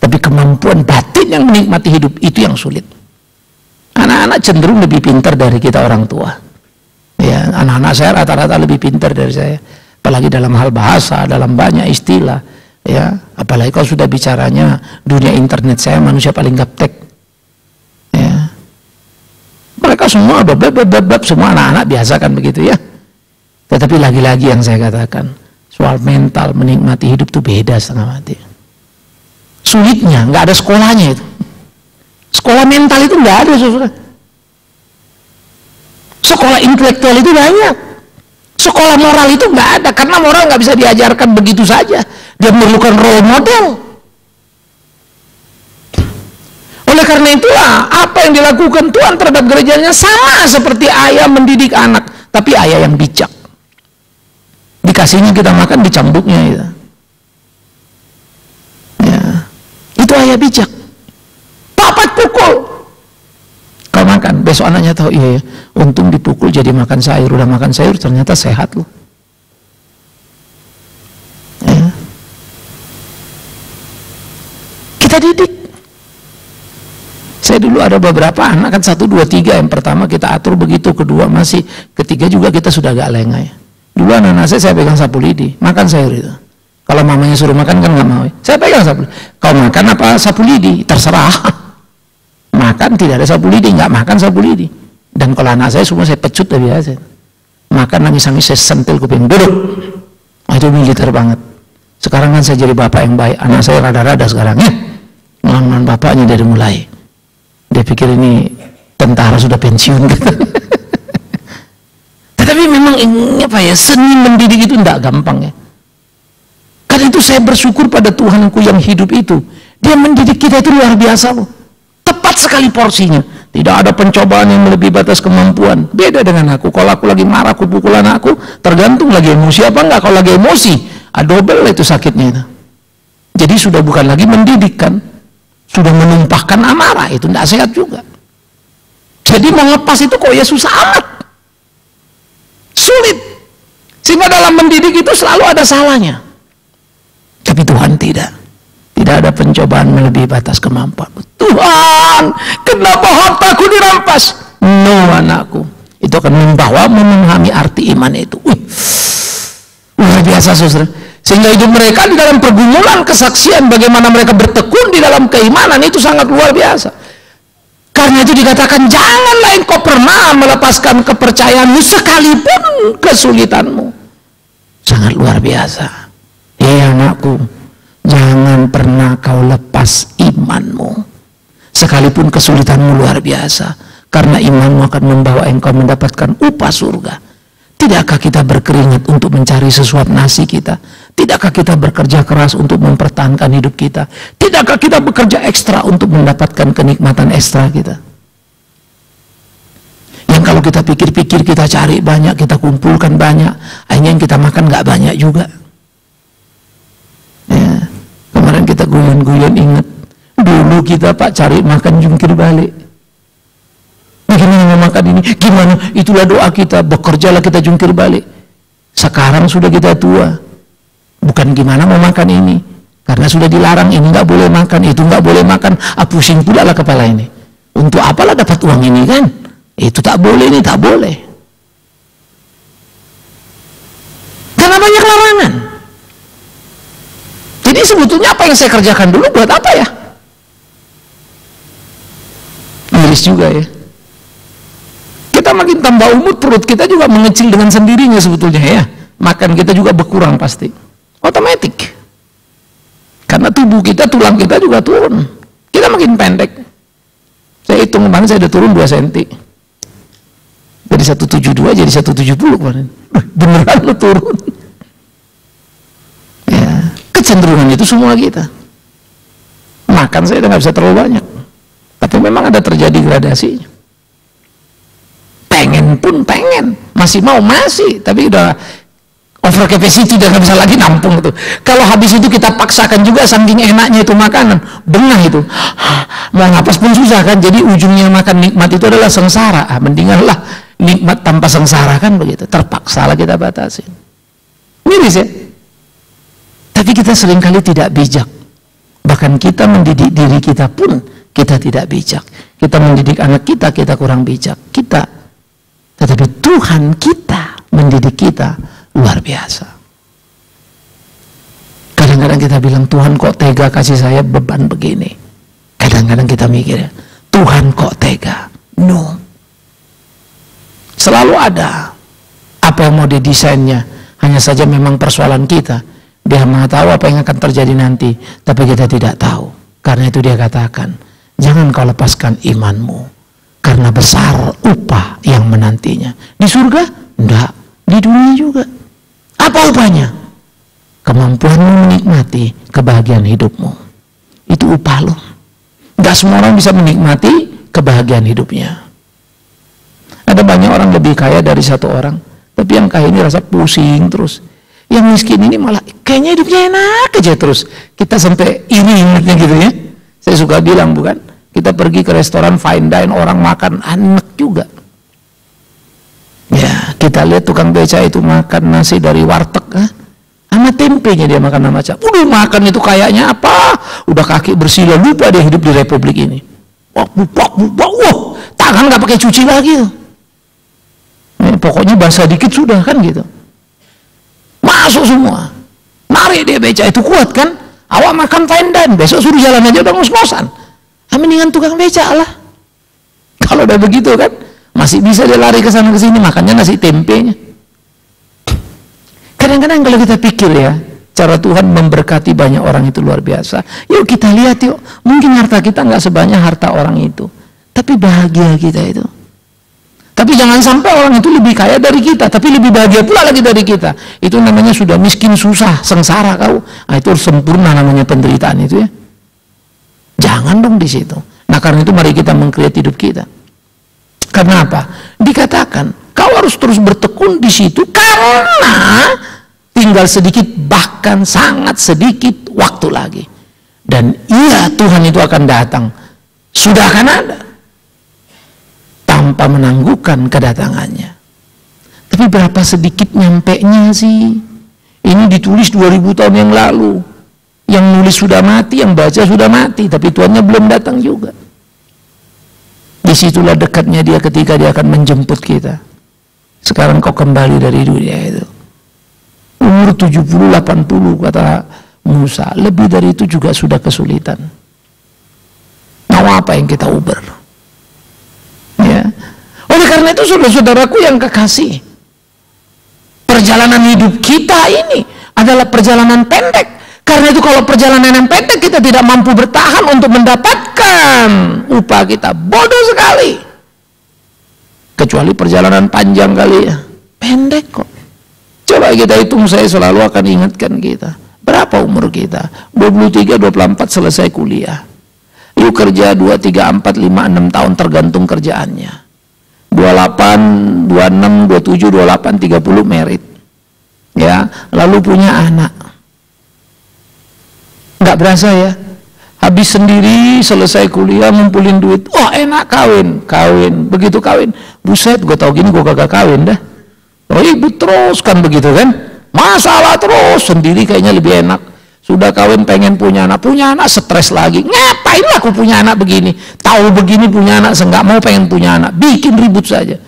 Tapi kemampuan batin yang menikmati hidup itu yang sulit. Anak-anak cenderung lebih pintar dari kita orang tua. Ya, anak-anak saya rata-rata lebih pintar dari saya. Apalagi dalam hal bahasa, dalam banyak istilah. Ya, apalagi kalau sudah bicaranya dunia internet, saya manusia paling gaptek. Ya. Mereka semua bab semua anak-anak biasa kan begitu ya. Tetapi lagi-lagi yang saya katakan, soal mental menikmati hidup itu beda setengah mati. Sulitnya nggak ada sekolahnya itu. Sekolah mental itu nggak ada, saudara. Sekolah intelektual itu banyak. Sekolah moral itu nggak ada, karena moral nggak bisa diajarkan begitu saja. Dia memerlukan role model. Oleh karena itulah apa yang dilakukan Tuhan terhadap gerejanya sama seperti ayah mendidik anak, tapi ayah yang bijak. Dikasihnya kita makan, dicambuknya itu. Ya, itu ayah bijak. Papat pukul, kau makan. Besok anaknya tahu, iya ya, untung dipukul jadi makan sayur. Udah makan sayur ternyata sehat loh. Ya. Kita didik. Saya dulu ada beberapa anak kan 1, 2, 3. Yang pertama kita atur begitu, kedua masih, ketiga juga kita sudah agak lengah ya. Dulu anak-anak saya pegang sapu lidi, makan sayur itu. Kalau mamanya suruh makan kan nggak mau. Saya pegang sapu lidi. Kau makan apa sapu lidi? Terserah. Makan tidak ada sapu lidi, nggak makan sapu lidi. Dan kalau anak saya semua saya pecut dari biasa. Makan nangis-nangis saya sentil kuping, duduk. Itu militer banget. Sekarang kan saya jadi bapak yang baik. Anak saya rada-rada sekarang ya. Ngelawan bapaknya dari mulai. Dia pikir ini tentara sudah pensiun gitu. Tetapi memang ini apa ya, seni mendidik itu tidak gampang ya. Karena itu itu saya bersyukur pada Tuhanku yang hidup itu. Dia mendidik kita itu luar biasa loh. Tepat sekali porsinya. Tidak ada pencobaan yang melebihi batas kemampuan. Beda dengan aku. Kalau aku lagi marah, aku pukul anakku, tergantung lagi emosi apa enggak. Kalau lagi emosi, double itu sakitnya itu. Jadi sudah bukan lagi mendidik kan. Sudah menumpahkan amarah, itu tidak sehat juga. Jadi melepas itu kok ya susah amat. Sulit. Sehingga dalam mendidik itu selalu ada salahnya. Tapi Tuhan tidak. Tidak ada pencobaan melebihi batas kemampuan. Tuhan, kenapa hartaku dirampas? No, anakku. Itu akan memahami arti iman itu. Luar biasa, saudara. Sehingga hidup mereka di dalam pergumulan kesaksian bagaimana mereka bertekun di dalam keimanan itu sangat luar biasa. Karena itu dikatakan, janganlah engkau pernah melepaskan kepercayaanmu sekalipun kesulitanmu. Sangat luar biasa. Anakku, jangan pernah kau lepas imanmu. Sekalipun kesulitanmu luar biasa. Karena imanmu akan membawa engkau mendapatkan upah surga. Tidakkah kita berkeringat untuk mencari sesuap nasi kita? Tidakkah kita bekerja keras untuk mempertahankan hidup kita? Tidakkah kita bekerja ekstra untuk mendapatkan kenikmatan ekstra kita? Yang kalau kita pikir-pikir, kita cari banyak, kita kumpulkan banyak, akhirnya yang kita makan nggak banyak juga. Ya, kemarin kita guyon-guyon, ingat dulu kita Pak cari makan jungkir balik. Gimana mau makan ini? Gimana? Itulah doa kita, bekerjalah kita jungkir balik. Sekarang sudah kita tua, bukan gimana mau makan ini, karena sudah dilarang, ini nggak boleh makan, itu nggak boleh makan, pusing pula lah kepala ini. Untuk apalah dapat uang ini kan? Itu tak boleh, ini tak boleh. Karena banyak larangan. Jadi sebetulnya apa yang saya kerjakan dulu buat apa ya? Miris juga ya. Kita makin tambah umur, perut kita juga mengecil dengan sendirinya sebetulnya ya. Makan kita juga berkurang pasti. Otomatis. Karena tubuh kita, tulang kita juga turun. Kita makin pendek. Saya hitung kemarin saya udah turun 2 cm. Dari 172 jadi 170 kemarin. Beneran lo turun. Ya, kecenderungan itu semua kita. Makan saya udah gak bisa terlalu banyak. Tapi memang ada terjadi gradasinya. Pengen pun pengen, masih mau masih, tapi udah over capacity, udah nggak bisa lagi nampung itu. Kalau habis itu kita paksakan juga, saking enaknya itu makanan, bengah itu, mau ngapas pun susah kan. Jadi ujungnya makan nikmat itu adalah sengsara. Mendinganlah nikmat tanpa sengsara kan begitu. Terpaksa lah kita batasin. Miris ya. Tapi kita seringkali tidak bijak. Bahkan kita mendidik diri kita pun kita tidak bijak. Kita mendidik anak kita, kita kurang bijak. Tetapi Tuhan kita mendidik kita luar biasa. Kadang-kadang kita bilang, Tuhan kok tega kasih saya beban begini. Kadang-kadang kita mikir, Tuhan kok tega. No. Selalu ada apa yang mau didesainnya. Hanya saja memang persoalan kita. Dia Maha tahu apa yang akan terjadi nanti, tapi kita tidak tahu. Karena itu dia katakan, jangan kau lepaskan imanmu. Karena besar upah yang menantinya. Di surga? Enggak. Di dunia juga. Apa upahnya? Kemampuanmu menikmati kebahagiaan hidupmu. Itu upah lo. Enggak semua orang bisa menikmati kebahagiaan hidupnya. Ada banyak orang lebih kaya dari satu orang. Tapi yang kaya ini rasa pusing terus. Yang miskin ini malah kayaknya hidupnya enak aja terus. Kita sampai iri ingatnya gitu ya. Saya suka bilang bukan? Kita pergi ke restoran fine dine, orang makan enak juga. Ya, kita lihat tukang beca itu makan nasi dari warteg, sama tempenya dia makan sama cap. Udah makan itu kayaknya apa? Udah kaki bersila, lupa dia hidup di republik ini. Wah, tangan nggak pakai cuci lagi. Pokoknya basah dikit sudah kan gitu. Masuk semua. Narik dia beca itu kuat kan? Awak makan fine dine, besok suruh jalan aja udah ngos-ngosan. Mendingan tukang beca lah. Kalau udah begitu kan, masih bisa dia lari ke sana ke sini makannya nasi tempenya. Kadang-kadang kalau kita pikir ya, cara Tuhan memberkati banyak orang itu luar biasa. Yuk kita lihat yuk, mungkin harta kita nggak sebanyak harta orang itu, tapi bahagia kita itu. Tapi jangan sampai orang itu lebih kaya dari kita, tapi lebih bahagia pula lagi dari kita. Itu namanya sudah miskin, susah, sengsara kau. Nah, itu sempurna namanya penderitaan itu ya. Jangan dong di situ. Nah, karena itu mari kita meng-create hidup kita. Karena apa? Dikatakan kau harus terus bertekun di situ karena tinggal sedikit, bahkan sangat sedikit waktu lagi. Dan iya, Tuhan itu akan datang. Sudah akan ada. Tanpa menangguhkan kedatangannya. Tapi berapa sedikit nyampenya sih? Ini ditulis 2000 tahun yang lalu. Yang nulis sudah mati, yang baca sudah mati, tapi Tuhannya belum datang juga. Disitulah dekatnya dia ketika dia akan menjemput kita. Sekarang kau kembali dari dunia itu. Umur 70-80 kata Musa, lebih dari itu juga sudah kesulitan. Mau apa yang kita uber? Ya. Oleh karena itu saudara-saudaraku yang kekasih, perjalanan hidup kita ini adalah perjalanan pendek. Karena itu kalau perjalanan yang pendek kita tidak mampu bertahan untuk mendapatkan upah kita, bodoh sekali. Kecuali perjalanan panjang kali ya, pendek kok. Coba kita hitung, saya selalu akan ingatkan kita. Berapa umur kita? 23, 24 selesai kuliah. Yuk kerja 2, 3, 4, 5, 6 tahun tergantung kerjaannya. 28, 26, 27, 28, 30 merit. Ya, lalu punya anak. Nggak berasa ya. Habis sendiri, selesai kuliah, ngumpulin duit. Oh enak, kawin. Begitu kawin, buset, gue tau gini gue kagak kawin dah. Ribut terus kan begitu kan. Masalah terus, sendiri kayaknya lebih enak. Sudah kawin pengen punya anak stres lagi. Ngapain aku punya anak begini? Tahu begini punya anak, nggak mau pengen punya anak. Bikin ribut saja.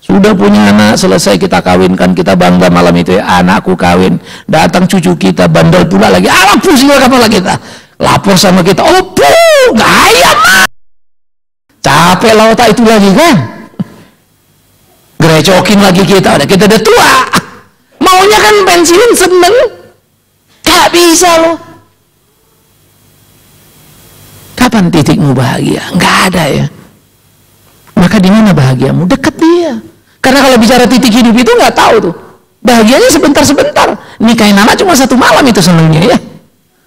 Sudah punya anak, selesai kita kawinkan, kita bangga malam itu ya, anakku kawin. Datang cucu kita, bandel pula lagi. Alah pusing kepala kita. Lapor sama kita, oh gaya mah. Capek lah otak itu lagi kan. Gerecokin lagi kita udah tua. Maunya kan pensiun seneng. Gak bisa loh. Kapan titikmu bahagia? Gak ada ya. Maka di mana bahagiamu? Dekat dia. Karena kalau bicara titik hidup itu nggak tahu tuh. Bahagianya sebentar-sebentar. Nikahin anak cuma 1 malam itu senengnya ya.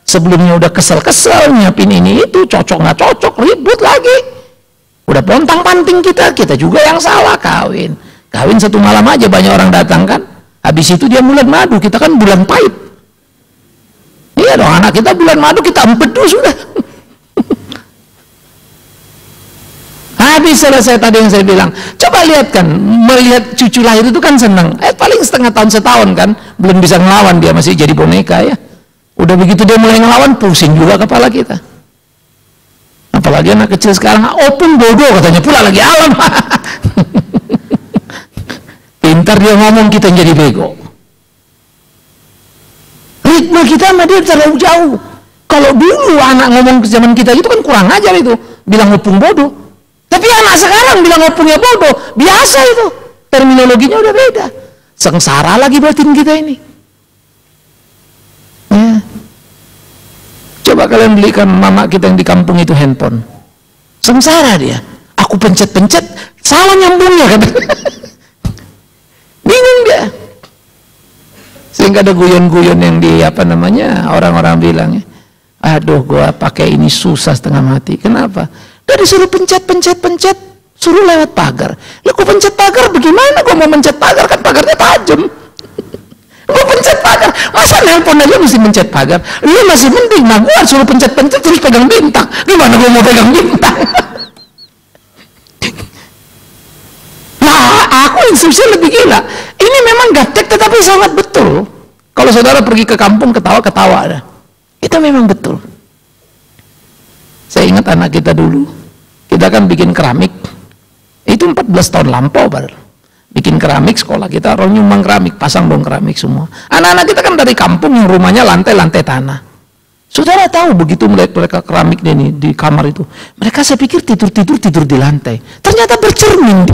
Sebelumnya udah kesel-kesel nyiapin ini itu, cocok nggak cocok, ribut lagi. Udah pontang-panting kita juga yang salah kawin. Kawin 1 malam aja banyak orang datang kan. Habis itu dia bulan madu, kita kan bulan pahit. Iya dong, anak kita bulan madu kita empedu sudah. Habis selesai tadi yang saya bilang, coba lihat kan, melihat cucu lahir itu kan senang. Paling setengah tahun setahun kan, belum bisa ngelawan, dia masih jadi boneka ya. Udah begitu dia mulai ngelawan, pusing juga kepala kita. Apalagi anak kecil sekarang, opung bodoh katanya pula lagi alam. Pintar dia ngomong, kita jadi bego. Ritme kita sama dia terlalu jauh. Kalau dulu anak ngomong ke zaman kita itu kan kurang ajar itu, bilang opung bodoh. Tapi anak sekarang bilang opungnya bodoh, biasa itu. Terminologinya udah beda. Sengsara lagi batin kita ini. Ya. Coba kalian belikan mama kita yang di kampung itu handphone. Sengsara dia. Aku pencet-pencet, salah nyambungnya kan. Bingung dia. Sehingga ada guyon-guyon yang di orang-orang bilang ya, aduh gua pakai ini susah setengah mati. Kenapa? Udah disuruh pencet, suruh lewat pagar. Lah gua pencet pagar bagaimana? Gua mau mencet pagar kan pagarnya tajam. Gua pencet pagar, masa nelpon aja mesti mencet pagar? Ini masih penting. Nah gua suruh pencet-pencet terus pegang bintang. Gimana gua mau pegang bintang? Nah aku instruksi lebih gila. Ini memang gaptek tetapi sangat betul. Kalau saudara pergi ke kampung ketawa-ketawa dah. Itu memang betul. Saya ingat anak kita dulu, kita kan bikin keramik, itu 14 tahun lampau baru. Bikin keramik, sekolah kita orang nyumbang keramik, pasang dong keramik semua. Anak-anak kita kan dari kampung yang rumahnya lantai-lantai tanah. Saudara tahu begitu mereka keramik di kamar itu, mereka saya pikir tidur di lantai. Ternyata bercermin,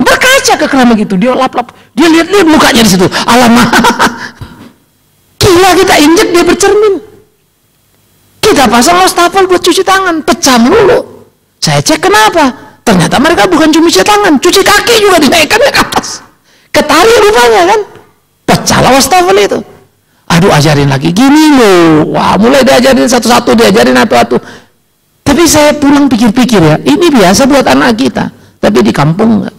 berkaca ke keramik itu, dia lap-lap, dia lihat mukanya di situ. Alamak, gila kita injek dia bercermin. Kita pasang wastafel buat cuci tangan, pecah melulu. Saya cek kenapa? Ternyata mereka bukan cuma cuci tangan, cuci kaki juga dinaikkannya ke atas. Ketari rupanya kan. Pecahlah wastafel itu. Aduh, ajarin lagi gini loh. Wah, mulai diajarin satu-satu, diajarin satu-satu. Tapi saya pulang pikir-pikir ya, ini biasa buat anak kita. Tapi di kampung enggak.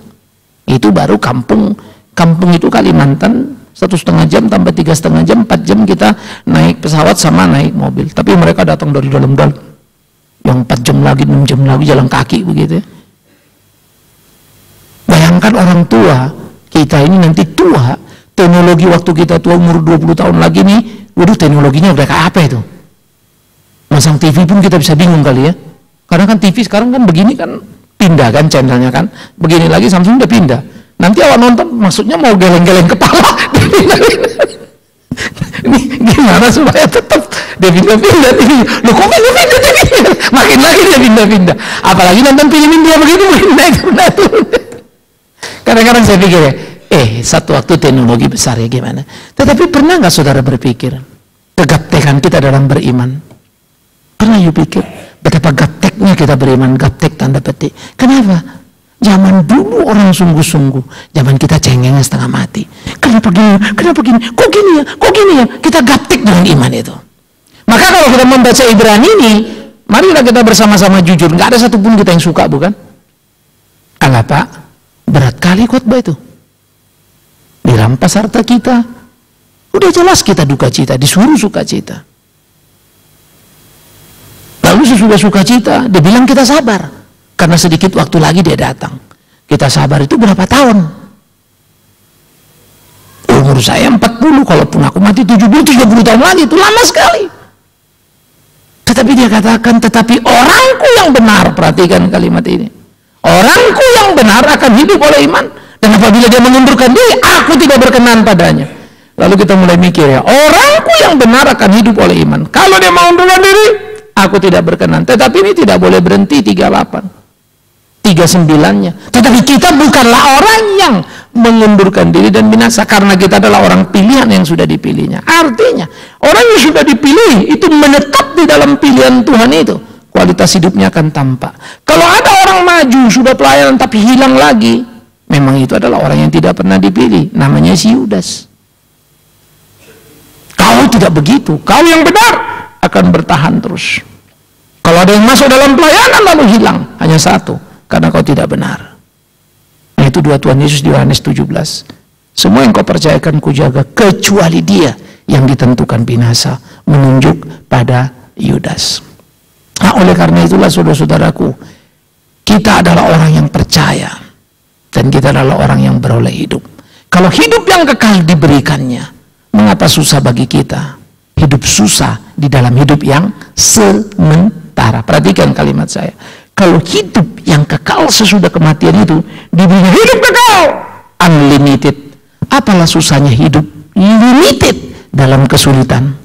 Itu baru kampung. Kampung itu Kalimantan, 1,5 jam tambah 3,5 jam, 4 jam kita naik pesawat sama naik mobil. Tapi mereka datang dari dalam-dalam. Yang 4 jam lagi, 6 jam lagi jalan kaki begitu ya. Bayangkan orang tua, kita ini nanti tua, teknologi waktu kita tua umur 20 tahun lagi nih, waduh teknologinya udah kayak apa itu? Masang TV pun kita bisa bingung kali ya. Karena kan TV sekarang kan begini kan, pindah kan channelnya kan. Begini lagi Samsung udah pindah. Nanti awak nonton maksudnya mau geleng-geleng kepala. Ini gimana supaya tetap dia pindah-pindah TV. Loh kok pindah-pindah TV? Makin lagi dia pindah-pindah. Apalagi nonton film India begitu makin naik turun. Kadang-kadang saya pikir ya, satu waktu teknologi besar ya gimana. Tetapi pernah nggak saudara berpikir kegaptekan kita dalam beriman? Pernah you pikir betapa gapteknya kita beriman? Gaptek tanda petik. Kenapa? Zaman dulu orang sungguh-sungguh, zaman kita cengengnya setengah mati. Kenapa gini? Kenapa gini? Kok gini ya? Kok gini ya? Kita gaptek dengan iman itu. Maka kalau kita membaca Ibrani ini, marilah kita bersama-sama jujur. Nggak ada satupun kita yang suka, bukan? Alah Pak, berat kali khotbah itu. Dirampas harta kita. Udah jelas kita duka cita, disuruh suka cita. Lalu sesudah suka cita, dia bilang kita sabar. Karena sedikit waktu lagi dia datang. Kita sabar itu berapa tahun? Umur saya 40, kalaupun aku mati 70 tahun lagi, itu lama sekali. Tetapi dia katakan, tetapi orangku yang benar, perhatikan kalimat ini. Orangku yang benar akan hidup oleh iman. Dan apabila dia mengundurkan diri, aku tidak berkenan padanya. Lalu kita mulai mikir ya, orangku yang benar akan hidup oleh iman. Kalau dia mengundurkan diri, aku tidak berkenan. Tetapi ini tidak boleh berhenti 38. 39-nya. Tetapi kita bukanlah orang yang mengundurkan diri dan binasa, karena kita adalah orang pilihan yang sudah dipilihnya. Artinya, orang yang sudah dipilih itu menetap di dalam pilihan Tuhan itu. Kualitas hidupnya akan tampak. Kalau ada orang maju, sudah pelayanan tapi hilang lagi, memang itu adalah orang yang tidak pernah dipilih. Namanya si Yudas. Kau tidak begitu. Kau yang benar akan bertahan terus. Kalau ada yang masuk dalam pelayanan lalu hilang, hanya satu. Karena kau tidak benar. Nah itu dua Tuhan Yesus di Yohanes 17. Semua yang kau percayakan ku jaga, kecuali dia yang ditentukan binasa, menunjuk pada Yudas. Nah oleh karena itulah saudara-saudaraku, kita adalah orang yang percaya, dan kita adalah orang yang beroleh hidup. Kalau hidup yang kekal diberikannya, mengapa susah bagi kita? Hidup susah di dalam hidup yang sementara. Perhatikan kalimat saya. Kalau hidup yang kekal sesudah kematian itu diberi hidup kekal unlimited, apalah susahnya hidup limited dalam kesulitan?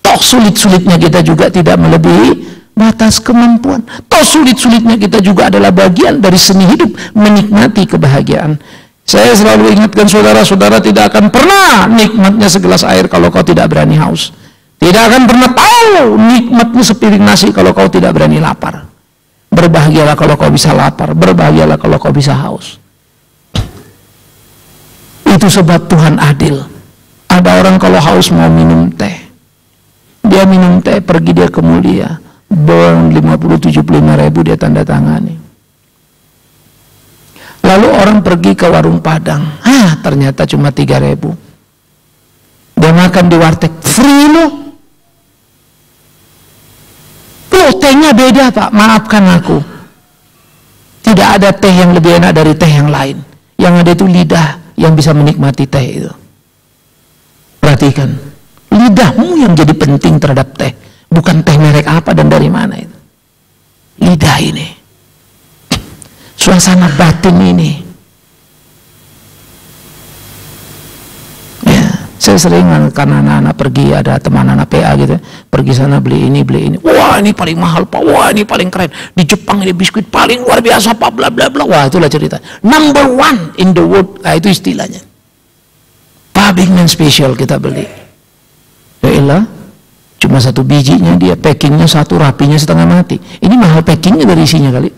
Toh sulit-sulitnya kita juga tidak melebihi batas kemampuan. Toh sulit-sulitnya kita juga adalah bagian dari seni hidup, menikmati kebahagiaan. Saya selalu ingatkan saudara-saudara, tidak akan pernah nikmatnya segelas air kalau kau tidak berani haus. Tidak akan pernah tahu nikmatnya sepiring nasi kalau kau tidak berani lapar. Berbahagialah kalau kau bisa lapar, berbahagialah kalau kau bisa haus. Itu sebab Tuhan adil. Ada orang kalau haus mau minum teh, dia minum teh, pergi dia ke mulia, burn 50-75 ribu dia tanda tangani. Lalu orang pergi ke warung Padang, ternyata cuma 3 ribu. Dia makan di warteg, free loh. Tehnya beda Pak, maafkan aku. Tidak ada teh yang lebih enak dari teh yang lain. Yang ada itu lidah yang bisa menikmati teh itu. Perhatikan, lidahmu yang jadi penting terhadap teh, bukan teh merek apa dan dari mana itu. Lidah ini, suasana batin ini. Saya sering karena anak-anak pergi, ada teman anak PA gitu, pergi sana beli ini. Wah ini paling mahal Pak, wah ini paling keren. Di Jepang ini biskuit paling luar biasa Pak, bla bla bla. Wah itulah cerita. Number 1 in the world, itu istilahnya. Public man special kita beli. Ya elah, cuma 1 bijinya dia, packingnya 1, rapinya setengah mati. Ini mahal packingnya dari isinya kali.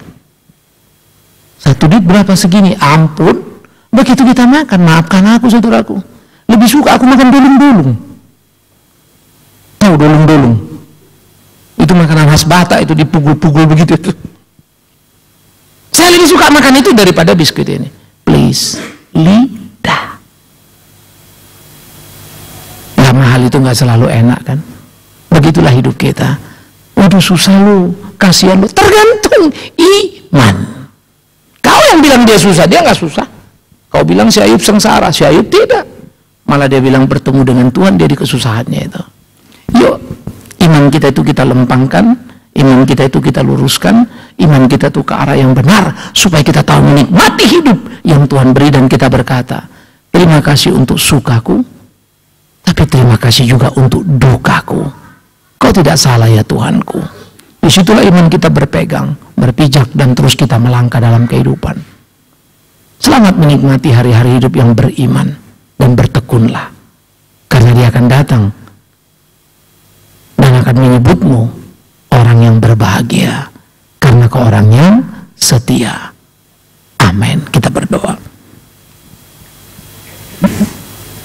1 duit berapa? Segini. Ampun. Begitu kita makan, maafkan aku saudaraku. Lebih suka aku makan dolung-dolung. Tahu dolung-dolung? Itu makanan khas Batak, itu dipukul-pukul begitu itu. Saya lebih suka makan itu daripada biskuit ini. Please, lidah. Gak mahal itu gak selalu enak kan? Begitulah hidup kita. Waduh susah lu, kasihan lu. Tergantung iman. Kau yang bilang dia susah, dia gak susah. Kau bilang si Ayub sengsara, si Ayub tidak. Malah dia bilang bertemu dengan Tuhan, dia di kesusahannya itu. Yuk, iman kita itu kita lempangkan, iman kita itu kita luruskan, iman kita itu ke arah yang benar, supaya kita tahu menikmati hidup yang Tuhan beri, dan kita berkata, terima kasih untuk sukaku, tapi terima kasih juga untuk dukaku. Kau tidak salah ya Tuhanku. Disitulah iman kita berpegang, berpijak, dan terus kita melangkah dalam kehidupan. Selamat menikmati hari-hari hidup yang beriman, dan bertekunlah, karena dia akan datang dan akan menyebutmu orang yang berbahagia, karena kau orang yang setia. Amin. Kita berdoa.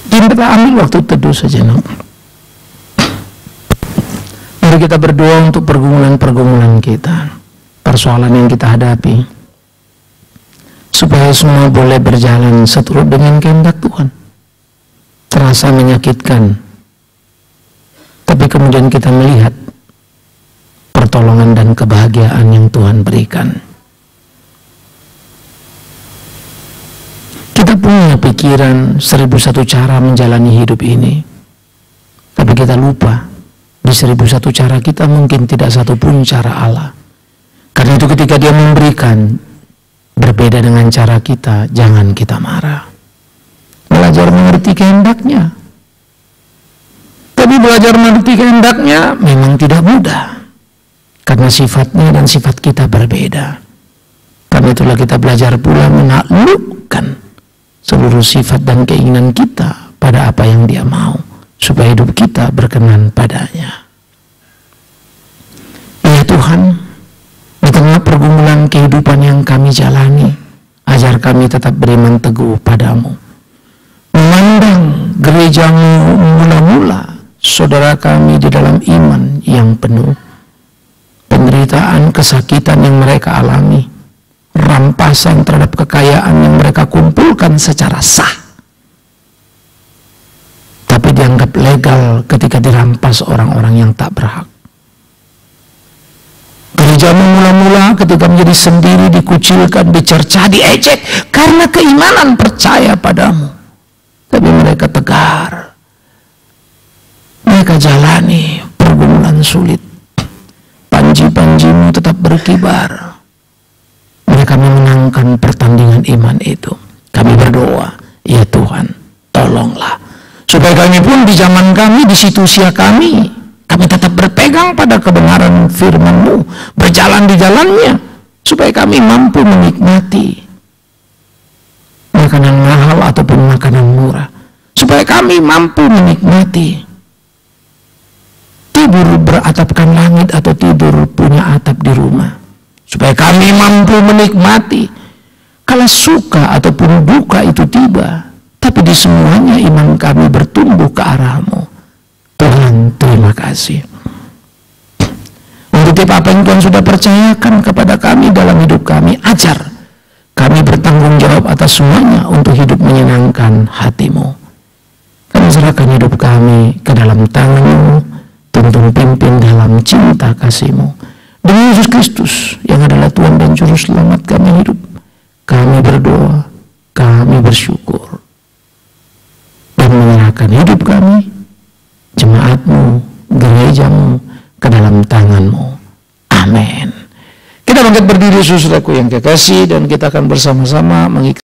Kita ambil waktu teduh sejenak. Mari kita berdoa untuk pergumulan-pergumulan kita, persoalan yang kita hadapi, supaya semua boleh berjalan seturut dengan kehendak Tuhan. Terasa menyakitkan, tapi kemudian kita melihat pertolongan dan kebahagiaan yang Tuhan berikan. Kita punya pikiran 1001 cara menjalani hidup ini, tapi kita lupa di 1001 cara kita mungkin tidak satupun cara Allah. Karena itu ketika dia memberikan berbeda dengan cara kita, jangan kita marah. Belajar mengerti kehendaknya. Tapi belajar mengerti kehendaknya memang tidak mudah, karena sifatnya dan sifat kita berbeda. Karena itulah kita belajar pula menaklukkan seluruh sifat dan keinginan kita pada apa yang dia mau, supaya hidup kita berkenan padanya. Ya Tuhan, di tengah pergumulan kehidupan yang kami jalani, ajar kami tetap beriman teguh padamu. Memandang gerejamu mula-mula, saudara kami di dalam iman yang penuh. Penderitaan, kesakitan yang mereka alami, rampasan terhadap kekayaan yang mereka kumpulkan secara sah, tapi dianggap legal ketika dirampas orang-orang yang tak berhak. Gerejamu mula-mula ketika menjadi sendiri dikucilkan, dicercah, diejek karena keimanan percaya padamu. Tapi mereka tegar. Mereka jalani pergumulan sulit. Panji-panjimu tetap berkibar. Mereka memenangkan pertandingan iman itu. Kami berdoa, ya Tuhan, tolonglah. Supaya kami pun di zaman kami, di situ usia kami tetap berpegang pada kebenaran firman-Mu, berjalan di jalannya, supaya kami mampu menikmati makanan mahal ataupun makanan murah, supaya kami mampu menikmati tidur beratapkan langit atau tidur punya atap di rumah, supaya kami mampu menikmati kala suka ataupun duka itu tiba, tapi di semuanya iman kami bertumbuh ke arah-Mu. Tuhan, terima kasih untuk tiap apa yang Tuhan sudah percayakan kepada kami dalam hidup kami. Ajar kami bertanggung jawab atas semuanya untuk hidup menyenangkan hati-Mu. Kami serahkan hidup kami ke dalam tangan-Mu, tuntun pimpin dalam cinta kasih-Mu. Demi Yesus Kristus yang adalah Tuhan dan Juru Selamat kami hidup, kami berdoa, kami bersyukur, dan menyerahkan hidup kami, jemaat-Mu, gereja-Mu ke dalam tangan-Mu. Amin. Kita bangkit berdiri saudaraku yang kekasih, dan kita akan bersama-sama mengikuti